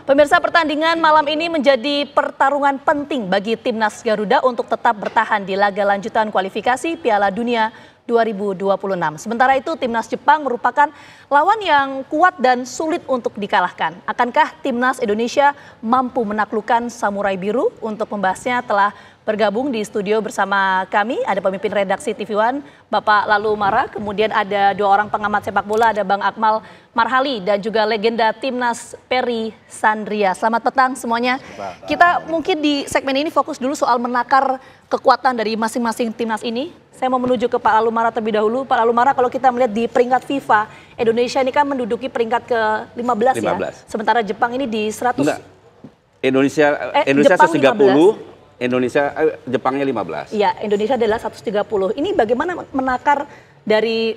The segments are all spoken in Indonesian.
Pemirsa, pertandingan malam ini menjadi pertarungan penting bagi Timnas Garuda untuk tetap bertahan di laga lanjutan kualifikasi Piala Dunia 2026. Sementara itu Timnas Jepang merupakan lawan yang kuat dan sulit untuk dikalahkan. Akankah Timnas Indonesia mampu menaklukkan Samurai Biru? Untuk membahasnya telah bergabung di studio bersama kami, ada pemimpin redaksi TV One, Bapak Lalu Mara, kemudian ada dua orang pengamat sepak bola, ada Bang Akmal Marhali dan juga legenda Timnas Perry Sandria. Selamat petang semuanya. Kita mungkin di segmen ini fokus dulu soal menakar kekuatan dari masing-masing timnas ini. Saya mau menuju ke Pak Lalu Mara terlebih dahulu. Pak Lalu Mara, kalau kita melihat di peringkat FIFA, Indonesia ini kan menduduki peringkat ke-15 ya. Sementara Jepang ini di 100. Enggak. Indonesia 130. Jepangnya 15. Iya, Indonesia adalah 130. Ini bagaimana menakar dari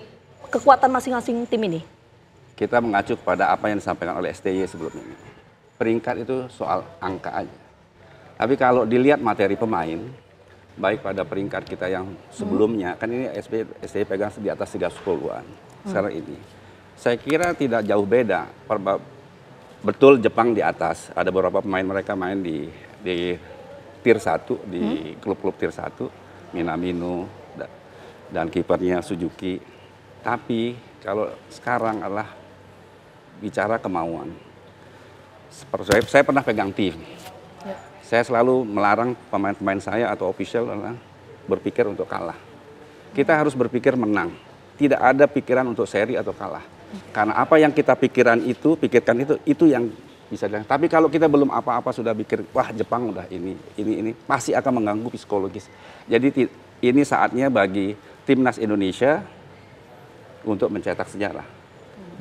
kekuatan masing-masing tim ini? Kita mengacu kepada apa yang disampaikan oleh STY sebelumnya. Peringkat itu soal angka aja. Tapi kalau dilihat materi pemain, baik pada peringkat kita yang sebelumnya, kan ini STY pegang di atas 30-an. Sekarang ini, saya kira tidak jauh beda. Betul Jepang di atas, ada beberapa pemain mereka main di Tier 1, di klub-klub Tier 1, Minamino dan kipernya Suzuki. Tapi kalau sekarang adalah bicara kemauan. Saya pernah pegang tim. Ya. Saya selalu melarang pemain-pemain saya atau official adalah berpikir untuk kalah. Kita harus berpikir menang. Tidak ada pikiran untuk seri atau kalah. Karena apa yang kita pikirkan itu yang bisa dilakukan. Tapi kalau kita belum apa-apa sudah pikir, wah Jepang udah ini, pasti akan mengganggu psikologis. Jadi ini saatnya bagi Timnas Indonesia untuk mencetak sejarah.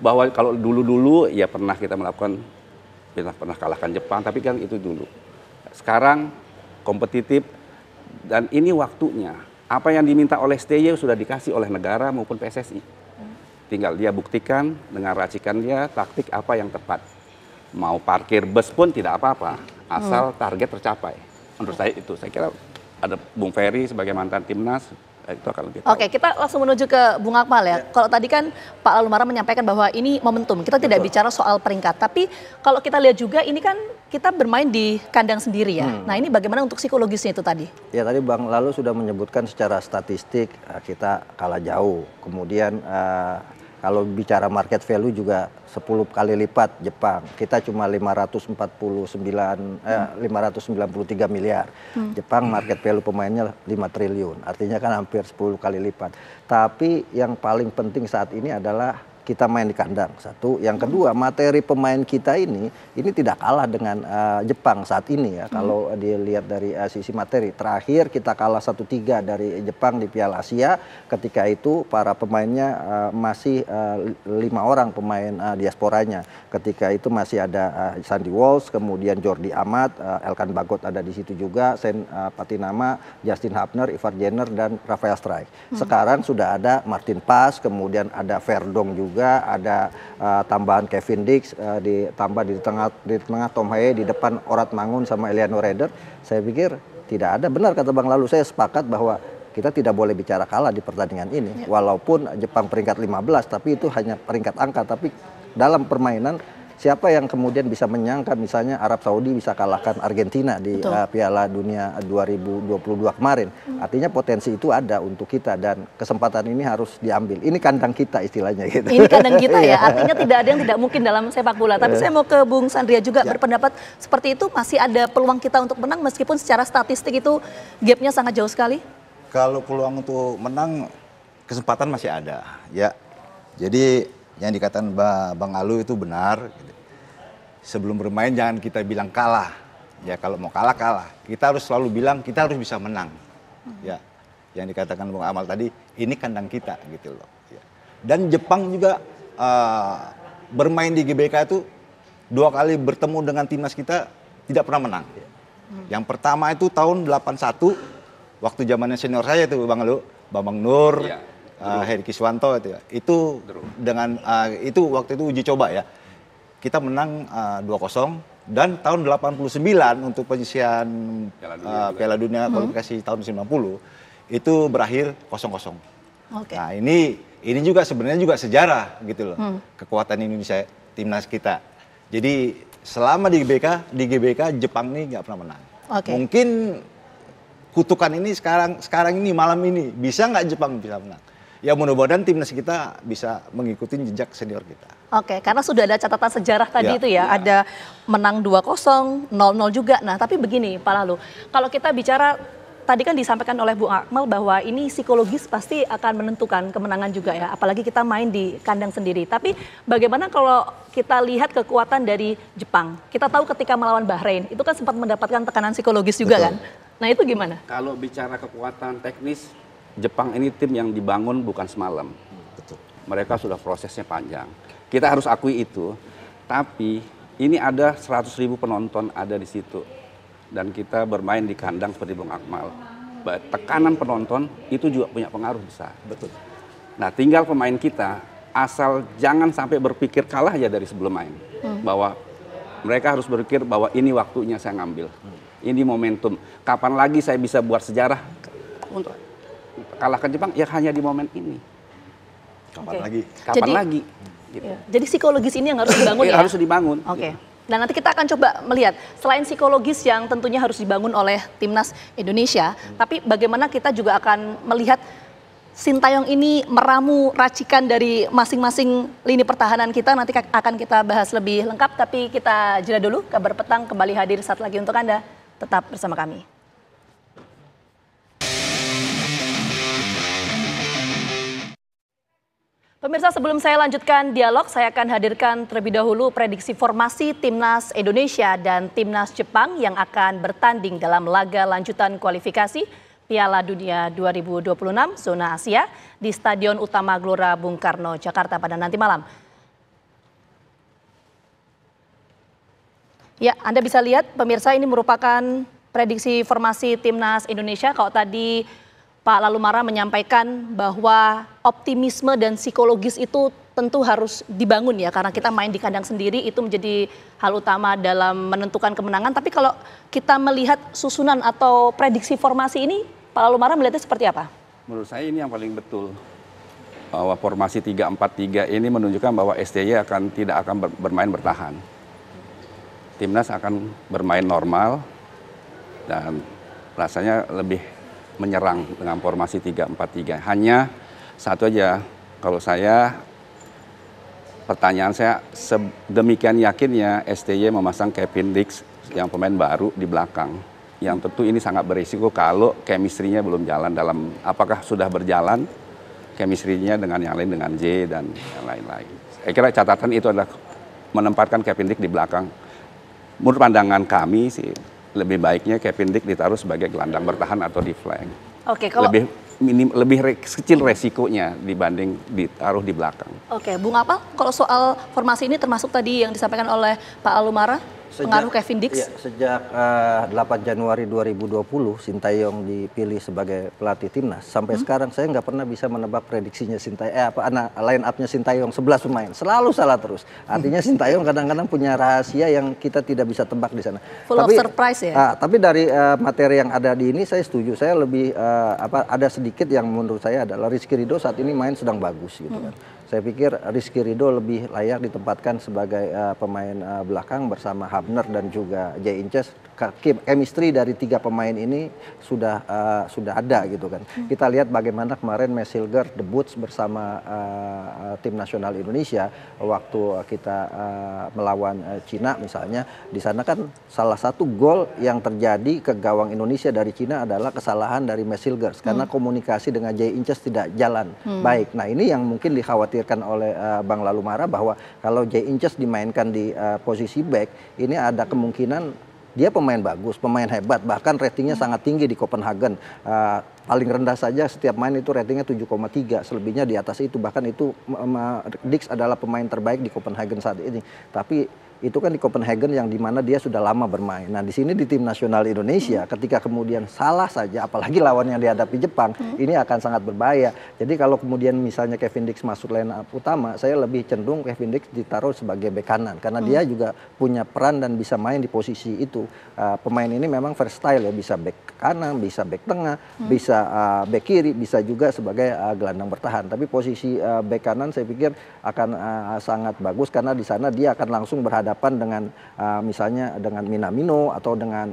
Bahwa kalau dulu-dulu ya pernah kita pernah kalahkan Jepang, tapi kan itu dulu. Sekarang kompetitif dan ini waktunya. Apa yang diminta oleh STY sudah dikasih oleh negara maupun PSSI. Tinggal dia buktikan dengan racikan dia taktik apa yang tepat. Mau parkir bus pun tidak apa-apa, asal target tercapai. Menurut saya itu, saya kira ada Bung Ferry sebagai mantan timnas, itu akan lebih tahu. Oke, kita langsung menuju ke Bung Akmal ya. Kalau tadi kan Pak Lalu Mara menyampaikan bahwa ini momentum, kita tidak bicara soal peringkat. Tapi kalau kita lihat juga ini kan kita bermain di kandang sendiri ya. Nah ini bagaimana untuk psikologisnya itu tadi? Ya tadi Bang Lalu sudah menyebutkan secara statistik kita kalah jauh. Kemudian kalau bicara market value juga 10 kali lipat Jepang. Kita cuma 593 miliar. Jepang market value pemainnya 5 triliun. Artinya kan hampir 10 kali lipat. Tapi yang paling penting saat ini adalah kita main di kandang, satu. Yang kedua, materi pemain kita ini tidak kalah dengan Jepang saat ini ya. Kalau dilihat dari sisi materi, terakhir kita kalah 1-3 dari Jepang di Piala Asia. Ketika itu para pemainnya masih 5 orang pemain diasporanya. Ketika itu masih ada Sandy Walsh, kemudian Jordi Amat, Elkan Bagot ada di situ juga, Sen Patinama, Justin Hapner, Ivar Jenner, dan Rafael Struijk. Sekarang sudah ada Martin Pas, kemudian ada Verdong juga. Ada tambahan Kevin Dix, ditambah di tengah Tom Haye, di depan Orat Mangun sama Eliano Reder. Saya pikir tidak ada, benar kata Bang Lalu, saya sepakat bahwa kita tidak boleh bicara kalah di pertandingan ini. Walaupun Jepang peringkat 15, tapi itu hanya peringkat angka. Tapi dalam permainan, siapa yang kemudian bisa menyangka misalnya Arab Saudi bisa kalahkan Argentina di Piala Dunia 2022 kemarin. Artinya potensi itu ada untuk kita dan kesempatan ini harus diambil. Ini kandang kita istilahnya gitu. Ini kandang kita ya, artinya tidak ada yang tidak mungkin dalam sepak bola. Tapi saya mau ke Bung Sandria juga berpendapat seperti itu, masih ada peluang kita untuk menang meskipun secara statistik itu gapnya sangat jauh sekali? Kalau peluang untuk menang, kesempatan masih ada. Ya, jadi yang dikatakan Bang Alu itu benar. Sebelum bermain jangan kita bilang kalah. Ya kalau mau kalah, kalah. Kita harus selalu bilang kita harus bisa menang. Ya, yang dikatakan Bang Amal tadi, ini kandang kita gitu loh. Ya. Dan Jepang juga bermain di GBK itu 2 kali bertemu dengan timnas kita tidak pernah menang. Yang pertama itu tahun 81, waktu zamannya senior saya itu Bang Alu, Bambang Nur. Heri Kiswanto itu dengan itu waktu itu uji coba ya. Kita menang 2-0 dan tahun 89 untuk penyisihan Piala Dunia kualifikasi tahun 90 itu berakhir 0-0. Nah, ini juga sebenarnya juga sejarah gitu loh. Kekuatan Indonesia timnas kita. Jadi selama di GBK Jepang ini nggak pernah menang. Mungkin kutukan ini sekarang ini malam ini bisa nggak Jepang bisa menang? Ya mudah-mudahan timnas kita bisa mengikuti jejak senior kita. Oke, karena sudah ada catatan sejarah tadi itu ya, ada menang 2-0, 0-0 juga. Nah, tapi begini Pak Lalu, kalau kita bicara tadi kan disampaikan oleh Bung Akmal bahwa ini psikologis pasti akan menentukan kemenangan juga ya, apalagi kita main di kandang sendiri. Tapi bagaimana kalau kita lihat kekuatan dari Jepang? Kita tahu ketika melawan Bahrain, itu kan sempat mendapatkan tekanan psikologis juga kan? Nah itu gimana? Kalau bicara kekuatan teknis, Jepang ini tim yang dibangun bukan semalam. Betul. Mereka sudah prosesnya panjang. Kita harus akui itu. Tapi ini ada 100.000 penonton ada di situ. Dan kita bermain di kandang seperti Bung Akmal. Tekanan penonton itu juga punya pengaruh besar. Betul. Nah tinggal pemain kita asal jangan sampai berpikir kalah aja dari sebelum main. Bahwa mereka harus berpikir bahwa ini waktunya saya ngambil. Ini momentum. Kapan lagi saya bisa buat sejarah untuk kalahkan Jepang? Ya hanya di momen ini. Kapan lagi? Kapan lagi? Gitu. Ya, jadi psikologis ini yang harus dibangun ya? Harus dibangun. Oke. Dan nanti kita akan coba melihat, selain psikologis yang tentunya harus dibangun oleh timnas Indonesia, tapi bagaimana kita juga akan melihat Sintayong ini meramu racikan dari masing-masing lini pertahanan kita. Nanti akan kita bahas lebih lengkap, tapi kita jeda dulu. Kabar Petang kembali hadir saat lagi untuk Anda. Tetap bersama kami. Pemirsa, sebelum saya lanjutkan dialog, saya akan hadirkan terlebih dahulu prediksi formasi Timnas Indonesia dan Timnas Jepang yang akan bertanding dalam laga lanjutan kualifikasi Piala Dunia 2026 zona Asia di Stadion Utama Gelora Bung Karno, Jakarta pada nanti malam. Ya, Anda bisa lihat pemirsa, ini merupakan prediksi formasi Timnas Indonesia. Kalau tadi Pak Lalumara menyampaikan bahwa optimisme dan psikologis itu tentu harus dibangun ya, karena kita main di kandang sendiri itu menjadi hal utama dalam menentukan kemenangan. Tapi kalau kita melihat susunan atau prediksi formasi ini, Pak Lalumara melihatnya seperti apa? Menurut saya ini yang paling betul. Bahwa formasi 3-4-3 ini menunjukkan bahwa STY tidak akan bermain bertahan. Timnas akan bermain normal dan rasanya lebih menyerang dengan formasi 3-4-3. Hanya satu aja, kalau saya, pertanyaan saya, sedemikian yakinnya STY memasang Kevin Dix yang pemain baru di belakang. Yang tentu ini sangat berisiko kalau chemistry-nya belum jalan dalam, apakah sudah berjalan chemistry-nya dengan yang lain, dengan J dan yang lain-lain. Saya kira catatan itu adalah menempatkan Kevin Dix di belakang. Menurut pandangan kami sih, lebih baiknya Kevin Dix ditaruh sebagai gelandang bertahan atau di flank. Oke, kalau lebih kecil resikonya dibanding ditaruh di belakang. Oke, Bung Apal, kalau soal formasi ini termasuk tadi yang disampaikan oleh Pak Alumara, pengaruh Kevin Dix? Ya, sejak 8 Januari 2020 Sintayong dipilih sebagai pelatih timnas. Sampai sekarang saya nggak pernah bisa menebak prediksinya line up-nya Sintayong 11 pemain. Selalu salah terus. Artinya Sintayong kadang-kadang punya rahasia yang kita tidak bisa tebak di sana. Full of surprise ya? Tapi dari materi yang ada di ini saya setuju. Saya lebih ada sedikit yang menurut saya adalah Rizky Ridho saat ini main sedang bagus gitu kan. Saya pikir Rizky Ridho lebih layak ditempatkan sebagai pemain belakang bersama Hubner dan juga Jay Inces. Chemistry dari 3 pemain ini sudah ada gitu kan. Kita lihat bagaimana kemarin Mesilger debut bersama tim nasional Indonesia waktu kita melawan Cina misalnya. Di sana kan salah satu gol yang terjadi ke gawang Indonesia dari Cina adalah kesalahan dari Mesilger karena komunikasi dengan Jay Inces tidak jalan baik. Nah ini yang mungkin dikhawatirkan oleh Bang Lalumara bahwa kalau Jay Inces dimainkan di posisi back ini ada kemungkinan dia pemain bagus, pemain hebat, bahkan ratingnya sangat tinggi di Copenhagen. Paling rendah saja setiap main itu ratingnya 7,3, selebihnya di atas itu. Bahkan itu Dix adalah pemain terbaik di Copenhagen saat ini. Tapi itu kan di Copenhagen yang dimana dia sudah lama bermain. Nah di sini di tim nasional Indonesia ketika kemudian salah saja, apalagi lawan yang dihadapi Jepang, ini akan sangat berbahaya. Jadi kalau kemudian misalnya Kevin Dix masuk line up utama, saya lebih cenderung Kevin Dix ditaruh sebagai bek kanan. Karena dia juga punya peran dan bisa main di posisi itu. Pemain ini memang versatile ya, bisa bek kanan, bisa bek tengah, bisa bek kiri, bisa juga sebagai gelandang bertahan. Tapi posisi bek kanan saya pikir akan sangat bagus karena di sana dia akan langsung berhadapan berhadapan dengan misalnya dengan Minamino atau dengan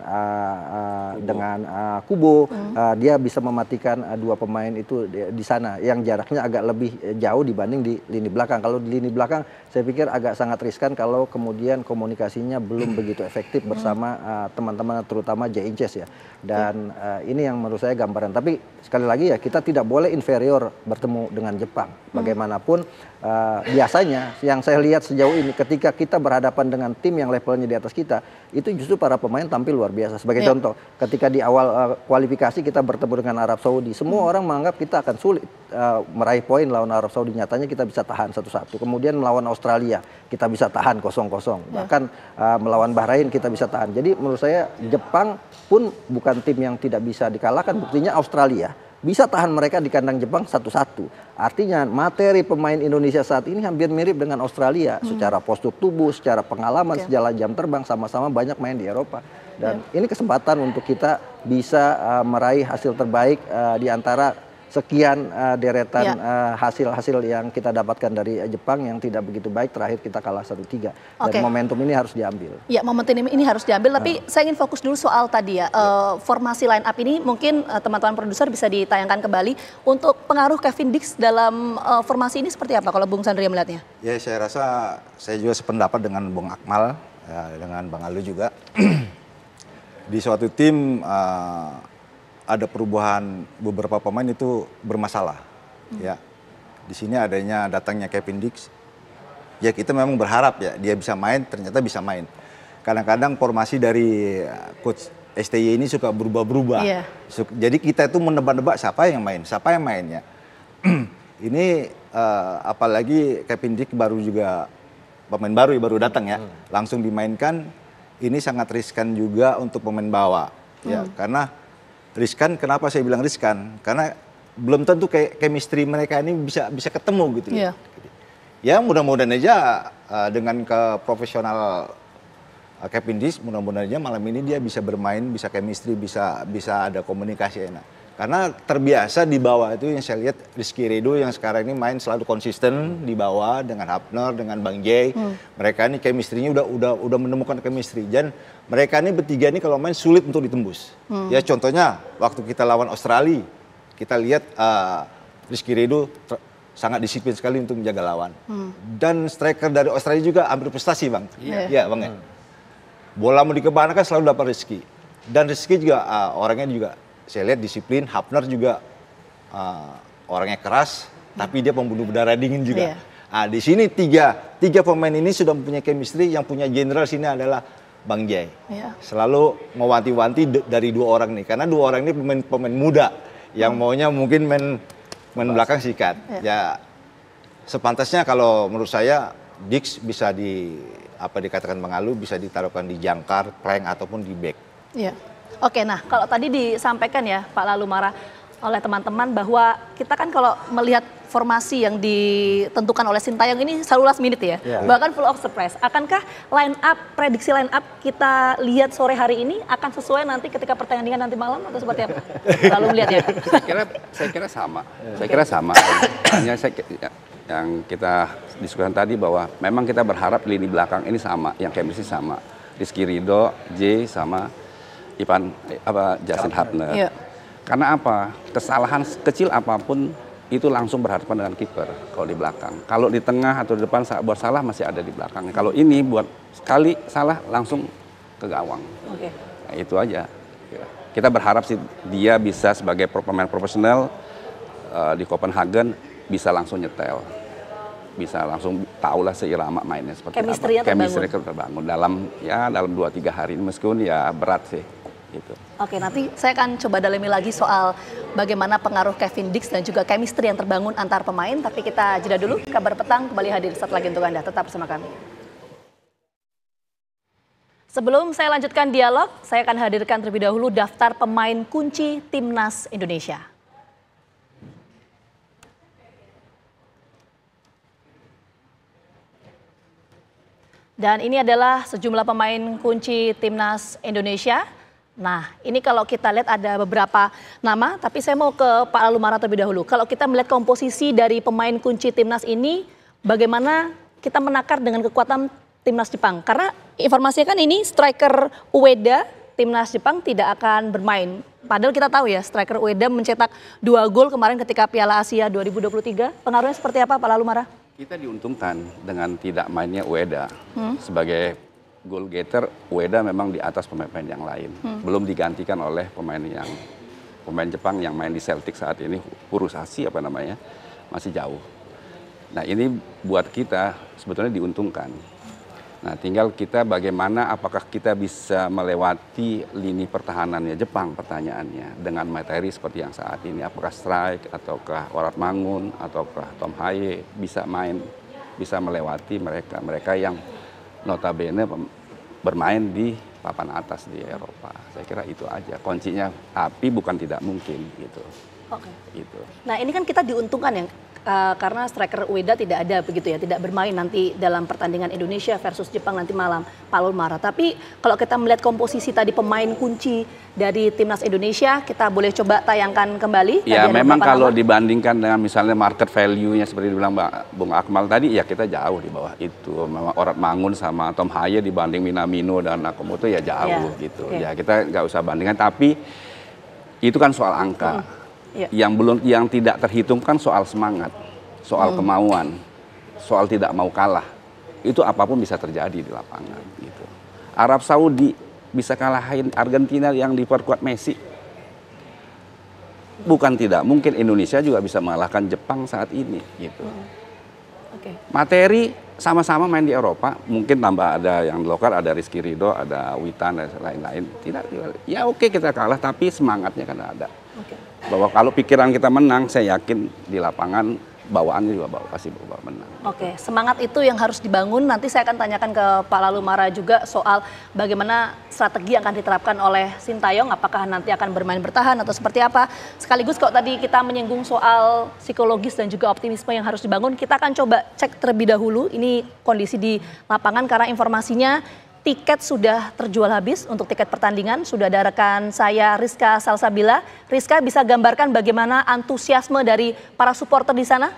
Kubo, dia bisa mematikan dua pemain itu di sana yang jaraknya agak lebih jauh dibanding di lini belakang. Kalau di lini belakang saya pikir agak sangat riskan kalau kemudian komunikasinya belum begitu efektif bersama teman-teman terutama Jay Inces ya. Dan ini yang menurut saya gambaran. Tapi sekali lagi ya, kita tidak boleh inferior bertemu dengan Jepang. Bagaimanapun biasanya yang saya lihat sejauh ini ketika kita berhadapan dengan tim yang levelnya di atas kita, itu justru para pemain tampil luar biasa. Sebagai contoh, ketika di awal kualifikasi kita bertemu dengan Arab Saudi, semua orang menganggap kita akan sulit meraih poin lawan Arab Saudi. Nyatanya kita bisa tahan 1-1. Kemudian melawan Australia kita bisa tahan 0-0. Bahkan melawan Bahrain kita bisa tahan. Jadi menurut saya Jepang pun bukan tim yang tidak bisa dikalahkan. Buktinya Australia bisa tahan mereka di kandang Jepang 1-1. Artinya materi pemain Indonesia saat ini hampir mirip dengan Australia. Secara postur tubuh, secara pengalaman, secara jam terbang, sama-sama banyak main di Eropa. Dan ini kesempatan untuk kita bisa meraih hasil terbaik di antara sekian deretan hasil-hasil yang kita dapatkan dari Jepang yang tidak begitu baik. Terakhir kita kalah 1-3. Dan momentum ini harus diambil. Ya, momentum ini harus diambil. Tapi saya ingin fokus dulu soal tadi ya, formasi line up ini mungkin teman-teman produser bisa ditayangkan kembali. Untuk pengaruh Kevin Dix dalam formasi ini seperti apa kalau Bung Sandria melihatnya? Ya, saya rasa saya juga sependapat dengan Bung Akmal, ya, dengan Bang Alu juga. Di suatu tim ada perubahan beberapa pemain itu bermasalah. Ya, di sini datangnya Kevin Dix. Ya, kita memang berharap ya dia bisa main, ternyata bisa main. Kadang-kadang formasi dari coach STY ini suka berubah-berubah. Jadi kita itu menebak-nebak siapa yang main ya. Ini apalagi Kevin Dix pemain baru datang ya, langsung dimainkan. Ini sangat riskan juga untuk pemain bawah. Ya, karena riskan, kenapa saya bilang riskan? Karena belum tentu kayak chemistry mereka ini bisa ketemu gitu. Ya, mudah-mudahan aja dengan keprofesional Kevin Dix, mudah-mudahan aja malam ini dia bisa bermain, bisa chemistry, bisa ada komunikasi enak. Karena terbiasa di bawah itu yang saya lihat Rizky Ridho yang sekarang ini main selalu konsisten di bawah dengan Hapner, dengan Bang Jay. Mereka ini chemistry-nya udah menemukan chemistry. Dan mereka ini bertiga ini kalau main sulit untuk ditembus. Ya, contohnya waktu kita lawan Australia, kita lihat Rizky Ridho sangat disiplin sekali untuk menjaga lawan. Dan striker dari Australia juga ambil prestasi, Bang. Iya, Bang ya. Bola mau dikemanakan selalu dapat Rizky. Dan Rizky juga orangnya juga saya lihat disiplin. Hapner juga orangnya keras, tapi dia pembunuh berdarah dingin juga. Di sini tiga pemain ini sudah mempunyai chemistry. Yang punya general sini adalah Bang Jay. Selalu mewanti-wanti dari dua orang nih, karena dua orang ini pemain muda yang maunya mungkin main belakang sikat. Ya, sepantasnya kalau menurut saya Dix bisa dikatakan Bang Alu bisa ditaruhkan di jangkar, flank ataupun di back. Oke, nah kalau tadi disampaikan ya Pak Lalumara oleh teman-teman bahwa kita kan kalau melihat formasi yang ditentukan oleh Sintayong ini selalu last minute ya, bahkan full of surprise. Akankah prediksi line up kita lihat sore hari ini akan sesuai nanti ketika pertandingan nanti malam atau seperti apa? Lalu melihat ya. Saya kira sama. Saya kira sama. Hanya yang kita diskusikan tadi bahwa memang kita berharap lini belakang ini sama, yang chemistry sama. Rizky Ridho, J sama Justin Hapner. Karena apa? Kesalahan kecil apapun itu langsung berhadapan dengan kiper kalau di belakang. Kalau di tengah atau di depan buat salah masih ada di belakang. Kalau ini buat sekali salah langsung ke gawang. Nah, itu aja. Kita berharap sih dia bisa sebagai pemain profesional di Copenhagen bisa langsung nyetel. Bisa langsung tahulah seirama mainnya seperti apa. Chemistry terbangun dalam 2-3 hari ini, meskipun ya berat sih. Gitu. Oke, nanti saya akan coba dalami lagi soal bagaimana pengaruh Kevin Dix dan juga chemistry yang terbangun antar pemain. Tapi kita jeda dulu, Kabar Petang kembali hadir saat lagi untuk Anda. Tetap bersama kami. Sebelum saya lanjutkan dialog, saya akan hadirkan terlebih dahulu daftar pemain kunci Timnas Indonesia. Dan ini adalah sejumlah pemain kunci Timnas Indonesia. Nah, ini kalau kita lihat ada beberapa nama, tapi saya mau ke Pak Lalumara terlebih dahulu. Kalau kita melihat komposisi dari pemain kunci Timnas ini, bagaimana kita menakar dengan kekuatan timnas Jepang? Karena informasinya kan ini striker Ueda timnas Jepang tidak akan bermain. Padahal kita tahu ya striker Ueda mencetak 2 gol kemarin ketika Piala Asia 2023. Pengaruhnya seperti apa Pak Lalumara? Kita diuntungkan dengan tidak mainnya Ueda. Sebagai goal getter, Ueda memang di atas pemain-pemain yang lain. Belum digantikan oleh pemain Jepang yang main di Celtic saat ini, Furusashi apa namanya, masih jauh. Nah ini buat kita sebetulnya diuntungkan. Nah tinggal kita bagaimana apakah kita bisa melewati lini pertahanannya Jepang pertanyaannya dengan materi seperti yang saat ini. Apakah Strike ataukah Waratmangun ataukah Tom Haye bisa melewati mereka yang notabene bermain di papan atas di Eropa. Saya kira itu aja kuncinya, tapi bukan tidak mungkin gitu. Oke. Gitu. Nah ini kan kita diuntungkan ya karena striker Ueda tidak ada begitu ya, tidak bermain nanti dalam pertandingan Indonesia versus Jepang nanti malam, Pak Lalumara. Tapi kalau kita melihat komposisi tadi pemain kunci dari timnas Indonesia, kita boleh coba tayangkan kembali. Ya memang kalau dibandingkan dengan misalnya market value-nya seperti dibilang Bung Akmal tadi, ya kita jauh di bawah itu. Memang Waratmangun sama Tom Haye dibanding Minamino dan Nakamoto ya jauh gitu. Ya kita nggak usah bandingkan, tapi itu kan soal angka. Yang tidak terhitung kan soal semangat, soal kemauan, soal tidak mau kalah. Itu apapun bisa terjadi di lapangan gitu. Arab Saudi bisa kalahin Argentina yang diperkuat Messi. Bukan tidak mungkin Indonesia juga bisa mengalahkan Jepang saat ini gitu. Materi sama-sama main di Eropa, mungkin tambah ada yang lokal, ada Rizky Ridho, ada Witan dan lain-lain. Tidak, ya oke kita kalah, tapi semangatnya kan ada. Bahwa kalau pikiran kita menang, saya yakin di lapangan bawaannya juga pasti bawa menang. Oke, semangat itu yang harus dibangun. Nanti saya akan tanyakan ke Pak Lalumara juga soal bagaimana strategi yang akan diterapkan oleh Sintayong. Apakah nanti akan bermain bertahan atau seperti apa? Sekaligus kalau tadi kita menyinggung soal psikologis dan juga optimisme yang harus dibangun, kita akan coba cek terlebih dahulu ini kondisi di lapangan karena informasinya tiket sudah terjual habis untuk tiket pertandingan. Sudah ada rekan saya Rizka Salsabila. Rizka bisa gambarkan bagaimana antusiasme dari para supporter di sana?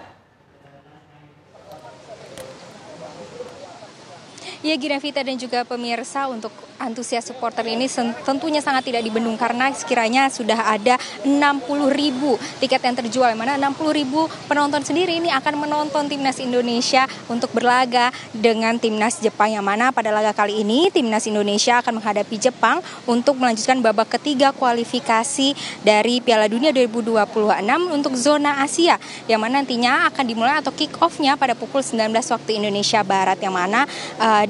Ya Ginevita dan juga pemirsa, untuk antusias supporter ini tentunya sangat tidak dibendung karena sekiranya sudah ada 60.000 tiket yang terjual, yang mana 60.000 penonton sendiri ini akan menonton timnas Indonesia untuk berlaga dengan timnas Jepang, yang mana pada laga kali ini timnas Indonesia akan menghadapi Jepang untuk melanjutkan babak ketiga kualifikasi dari Piala Dunia 2026 untuk zona Asia, yang mana nantinya akan dimulai atau kick off-nya pada pukul 19 waktu Indonesia Barat, yang mana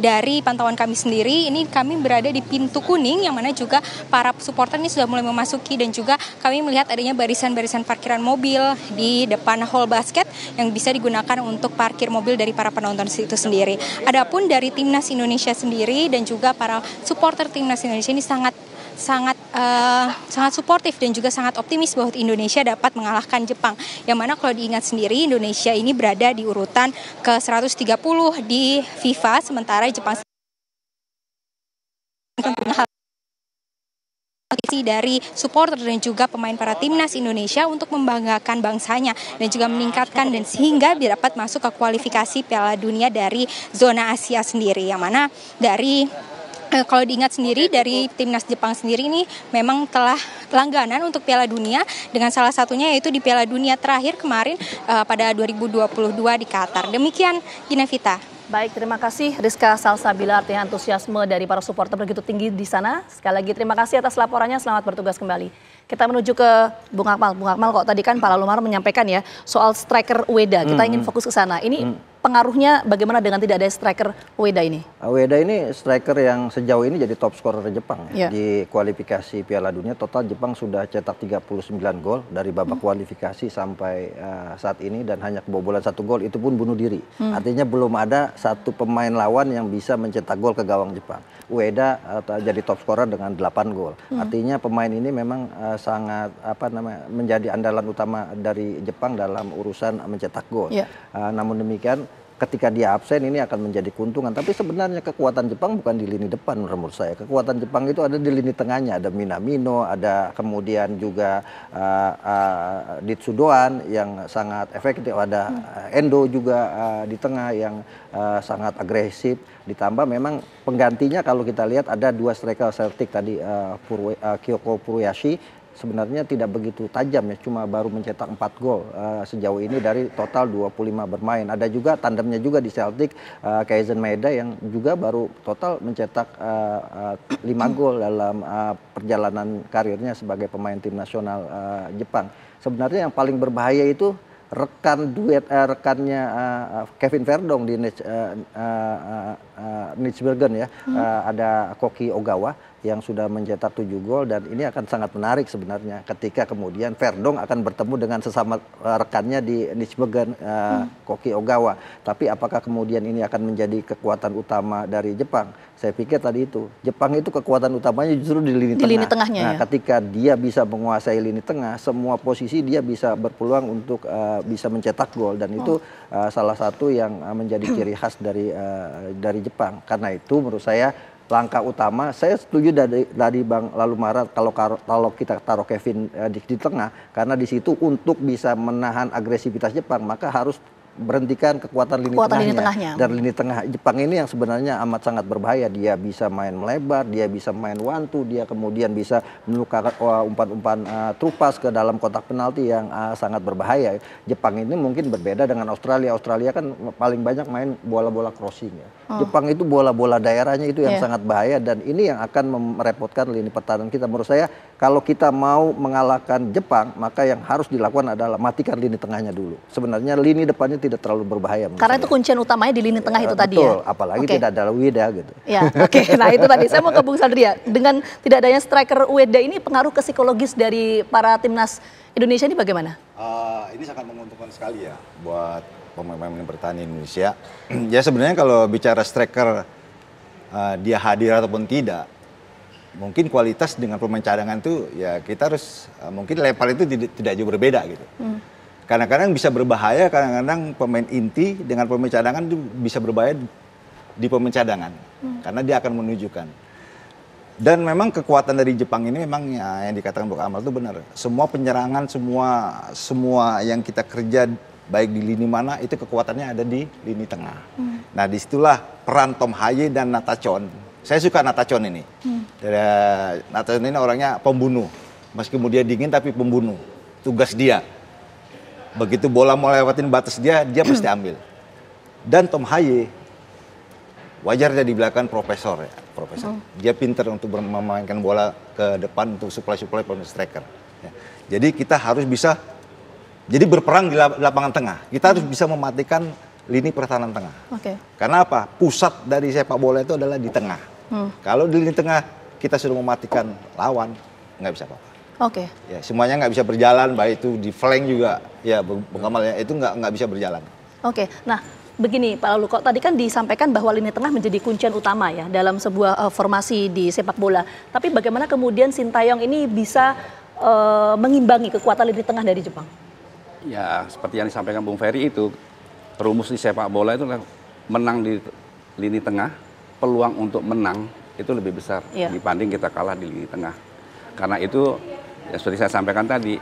dari pantauan kami sendiri ini kami berada di pintu kuning, yang mana juga para supporter ini sudah mulai memasuki, dan juga kami melihat adanya barisan-barisan parkiran mobil di depan hall basket yang bisa digunakan untuk parkir mobil dari para penonton itu sendiri. Adapun dari timnas Indonesia sendiri dan juga para supporter timnas Indonesia ini sangat suportif dan juga sangat optimis bahwa Indonesia dapat mengalahkan Jepang, yang mana kalau diingat sendiri Indonesia ini berada di urutan ke 130 di FIFA, sementara Jepang dari supporter dan juga pemain para timnas Indonesia untuk membanggakan bangsanya dan juga meningkatkan dan sehingga dapat masuk ke kualifikasi Piala Dunia dari zona Asia sendiri, yang mana dari kalau diingat sendiri dari timnas Jepang sendiri ini memang telah langganan untuk Piala Dunia, dengan salah satunya yaitu di Piala Dunia terakhir kemarin pada 2022 di Qatar. Demikian Ginevita. Baik, terima kasih Rizka Salsabila. Artinya antusiasme dari para supporter begitu tinggi di sana. Sekali lagi terima kasih atas laporannya, selamat bertugas kembali. Kita menuju ke Bung Akmal. Bung Akmal, kok tadi kan Pak Lalumara menyampaikan ya soal striker Ueda. Kita ingin fokus ke sana. Ini pengaruhnya bagaimana dengan tidak ada striker Ueda ini? Ueda ini striker yang sejauh ini jadi top scorer Jepang ya. Di kualifikasi Piala Dunia total Jepang sudah cetak 39 gol dari babak kualifikasi sampai saat ini, dan hanya kebobolan 1 gol, itu pun bunuh diri. Artinya belum ada satu pemain lawan yang bisa mencetak gol ke gawang Jepang. Ueda jadi top scorer dengan 8 gol. Artinya pemain ini memang sangat menjadi andalan utama dari Jepang dalam urusan mencetak gol. Namun demikian ketika dia absen ini akan menjadi keuntungan. Tapi sebenarnya kekuatan Jepang bukan di lini depan menurut saya. Kekuatan Jepang itu ada di lini tengahnya. Ada Minamino, ada kemudian juga Ditsudoan yang sangat efektif. Ada Endo juga di tengah yang sangat agresif. Ditambah memang penggantinya kalau kita lihat ada 2 striker Celtic tadi, Kyoko Furuyashi. Sebenarnya tidak begitu tajam ya, cuma baru mencetak 4 gol sejauh ini dari total 25 bermain. Ada juga tandemnya juga di Celtic, Keizen Maeda yang juga baru total mencetak 5 gol dalam perjalanan karirnya sebagai pemain tim nasional Jepang. Sebenarnya yang paling berbahaya itu rekannya Kevin Verdong di Nijmegen ya, ada Koki Ogawa yang sudah mencetak 7 gol, dan ini akan sangat menarik sebenarnya ketika kemudian Verdong akan bertemu dengan sesama rekannya di Nijmegen, Koki Ogawa. Tapi apakah kemudian ini akan menjadi kekuatan utama dari Jepang? Saya pikir tadi itu Jepang itu kekuatan utamanya justru di lini tengah. Lini tengahnya, nah, ya? ketika dia bisa menguasai lini tengah, semua posisi dia bisa berpeluang untuk bisa mencetak gol, dan itu salah satu yang menjadi ciri khas dari Jepang. Karena itu menurut saya langkah utama, saya setuju dari Bang Lalumara kalau kita taruh Kevin di tengah, karena di situ untuk bisa menahan agresivitas Jepang maka harus berhentikan kekuatan lini tengahnya. Dan lini tengah Jepang ini yang sebenarnya amat sangat berbahaya. Dia bisa main melebar, dia bisa main one-two, dia kemudian bisa melukakan umpan-umpan trupas ke dalam kotak penalti yang sangat berbahaya. Jepang ini mungkin berbeda dengan Australia. Australia kan paling banyak main bola-bola crossing ya. Jepang itu bola-bola daerahnya itu yang sangat bahaya, dan ini yang akan merepotkan lini pertahanan kita. Menurut saya kalau kita mau mengalahkan Jepang, maka yang harus dilakukan adalah matikan lini tengahnya dulu. Sebenarnya lini depannya tidak terlalu berbahaya. Karena itu kuncian utamanya di lini tengah itu tadi betul, ya? Apalagi tidak ada Ueda gitu. Ya, oke. Nah itu tadi, saya mau ke Bung Sandria. Dengan tidak adanya striker Ueda ini, pengaruh ke psikologis dari para timnas Indonesia ini bagaimana? Ini sangat menguntungkan sekali ya buat pemain-pemain bertahan Indonesia. Ya sebenarnya kalau bicara striker dia hadir ataupun tidak, mungkin kualitas dengan pemain cadangan itu ya kita harus mungkin level itu tidak jauh berbeda gitu. Kadang-kadang bisa berbahaya, kadang-kadang pemain inti dengan pemain cadangan itu bisa berbahaya di pemain cadangan. Karena dia akan menunjukkan. Dan memang kekuatan dari Jepang ini memang ya, yang dikatakan Bung Amal itu benar. Semua penyerangan, semua yang kita kerja baik di lini mana itu kekuatannya ada di lini tengah. Nah disitulah peran Tom Haye dan Natachon. Saya suka Natachon ini. Natachon ini orangnya pembunuh. Meskipun dia dingin tapi pembunuh. Tugas dia. Begitu bola mau lewatin batas dia pasti ambil. Dan Tom Haye, wajar dia dibilang profesor ya, profesor. Dia pintar untuk memainkan bola ke depan untuk supply pemain striker. Ya. Jadi kita harus bisa, jadi berperang di lapangan tengah. Kita harus bisa mematikan lini pertahanan tengah. Karena apa? Pusat dari sepak bola itu adalah di tengah. Kalau di lini tengah kita sudah mematikan lawan, nggak bisa apa-apa. Ya, semuanya nggak bisa berjalan, baik itu di flank juga, ya pengamalnya itu nggak bisa berjalan. Nah begini Pak Lalu, kok tadi kan disampaikan bahwa lini tengah menjadi kuncian utama ya dalam sebuah formasi di sepak bola. Tapi bagaimana kemudian Sintayong ini bisa mengimbangi kekuatan lini tengah dari Jepang? Ya seperti yang disampaikan Bung Ferry itu, rumus di sepak bola itu menang di lini tengah, peluang untuk menang itu lebih besar dibanding kita kalah di lini tengah. Karena itu ya seperti saya sampaikan tadi,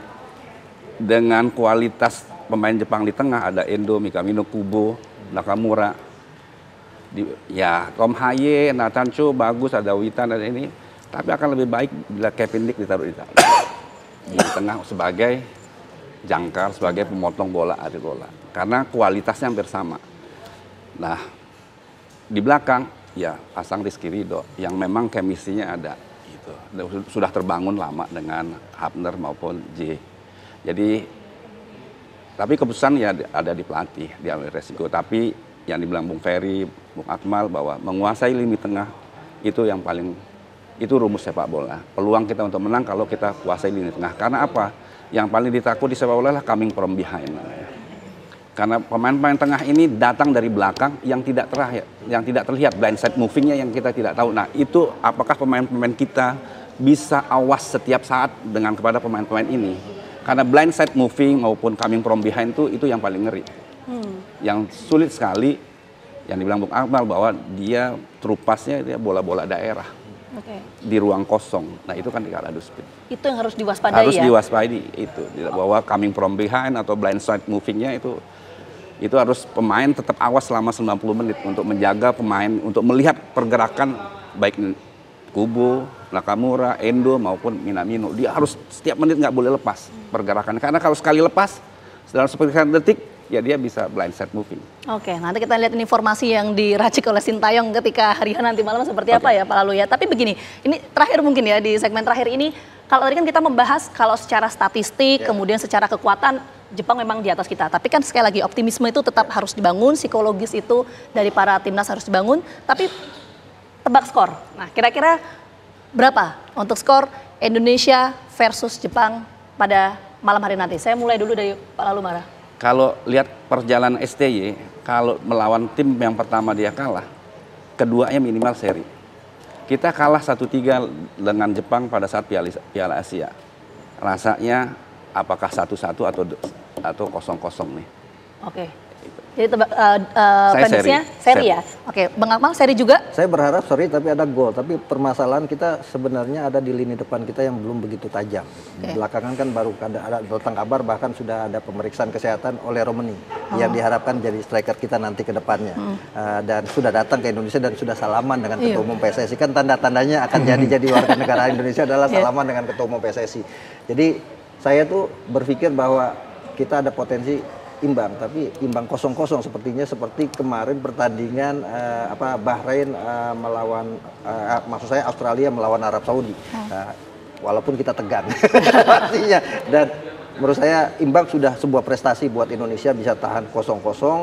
dengan kualitas pemain Jepang di tengah ada Endo, Minamino, Kubo, Nakamura, ya Tom Haye, Nathancho bagus, ada Witan, ada ini. Tapi akan lebih baik bila Kevin Dick ditaruh di tengah sebagai jangkar, sebagai pemotong bola, arit bola. Karena kualitasnya hampir sama. Nah di belakang ya pasang Rizky Ridho yang memang chemistry-nya ada. Sudah terbangun lama dengan Hapner maupun J. Jadi, tapi keputusan ya ada di pelatih, dia resiko. Tapi yang dibilang Bung Ferry, Bung Akmal bahwa menguasai lini tengah itu yang paling, itu rumus sepak bola. Peluang kita untuk menang kalau kita kuasai lini tengah. Karena apa? Yang paling ditakut di sepak bola adalah coming from behind. Karena pemain-pemain tengah ini datang dari belakang yang tidak terlihat blindside movingnya yang kita tidak tahu. Nah itu apakah pemain-pemain kita bisa awas setiap saat dengan kepada pemain-pemain ini? Karena blindside moving maupun coming from behind itu yang paling ngeri. yang sulit sekali yang dibilang Bung Akmal bahwa dia terupasnya dia bola-bola daerah di ruang kosong. Nah itu kan dikala adu speed. Itu yang harus diwaspadai harus ya? diwaspadai itu bahwa coming from behind atau blind side movingnya itu harus pemain tetap awas selama 90 menit untuk menjaga pemain, untuk melihat pergerakan baik Kubo, Nakamura, Endo maupun Minamino. Dia harus setiap menit nggak boleh lepas pergerakannya, karena kalau sekali lepas dalam sekian detik ya dia bisa blind side moving. Oke, nanti kita lihat informasi yang diracik oleh Sintayong ketika hari nanti malam seperti apa ya Pak Lalu ya. Tapi begini, ini terakhir mungkin ya di segmen terakhir ini, kalau tadi kan kita membahas kalau secara statistik, kemudian secara kekuatan Jepang memang di atas kita. Tapi kan sekali lagi optimisme itu tetap harus dibangun, psikologis itu dari para timnas harus dibangun. Tapi tebak skor. Nah kira-kira berapa untuk skor Indonesia versus Jepang pada malam hari nanti? Saya mulai dulu dari Pak Lalu Mara. Kalau lihat perjalanan STY, kalau melawan tim yang pertama dia kalah, keduanya minimal seri. Kita kalah 1-3 dengan Jepang pada saat Piala Asia. Rasanya apakah 1-1 atau 0-0 nih? Oke. Jadi Saya prediksinya seri ya? Oke, Bang Akmal seri juga? Saya berharap seri tapi ada gol. Tapi permasalahan kita sebenarnya ada di lini depan kita yang belum begitu tajam. Belakangan kan baru ada datang kabar bahkan sudah ada pemeriksaan kesehatan oleh Romani yang diharapkan jadi striker kita nanti ke depannya. Dan sudah datang ke Indonesia dan sudah salaman dengan Ketua Umum PSSI. Kan tanda-tandanya akan jadi warga negara Indonesia adalah salaman dengan Ketua Umum PSSI. Jadi saya tuh berpikir bahwa kita ada potensi imbang, tapi imbang 0-0 sepertinya seperti kemarin pertandingan Bahrain melawan maksud saya Australia melawan Arab Saudi. Walaupun kita tegang pastinya, dan menurut saya imbang sudah sebuah prestasi buat Indonesia bisa tahan 0-0,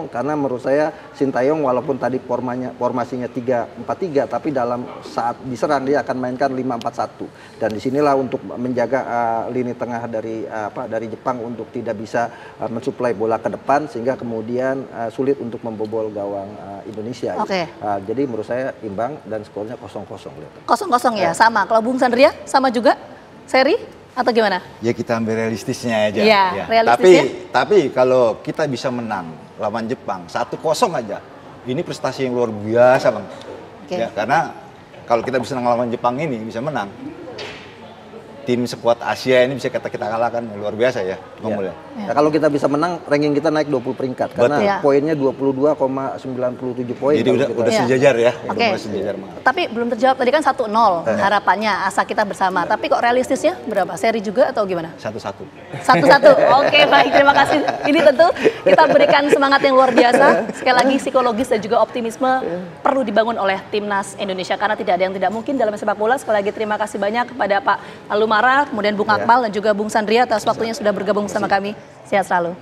karena menurut saya Sintayong walaupun tadi formasinya 3-4-3 tapi dalam saat diserang dia akan mainkan 5-4-1, dan disinilah untuk menjaga lini tengah dari Jepang untuk tidak bisa mensuplai bola ke depan sehingga kemudian sulit untuk membobol gawang Indonesia. Jadi menurut saya imbang dan skornya 0-0. 0-0 ya, sama. Kalau Bung Sandria sama juga seri atau gimana? Ya kita ambil realistisnya aja. Ya, realistisnya. Tapi kalau kita bisa menang lawan Jepang 1-0 aja, ini prestasi yang luar biasa Bang. Ya, karena kalau kita bisa lawan Jepang ini bisa menang, tim sekuat Asia ini bisa kita kalahkan, luar biasa ya. Nah, kalau kita bisa menang, ranking kita naik 20 peringkat karena poinnya 22,97 poin. Jadi udah sejajar ya. Sejajar. Tapi belum terjawab tadi kan 1-0 harapannya, asa kita bersama. Tapi kok realistisnya berapa? Seri juga atau gimana? 1-1. 1-1. Oke, baik, terima kasih. Ini tentu kita berikan semangat yang luar biasa. Sekali lagi psikologis dan juga optimisme perlu dibangun oleh timnas Indonesia karena tidak ada yang tidak mungkin dalam sepak bola. Sekali lagi terima kasih banyak kepada Pak Alumara, kemudian Bung Akmal dan juga Bung Sandria atas waktunya sudah bergabung bersama kami. Sehat selalu.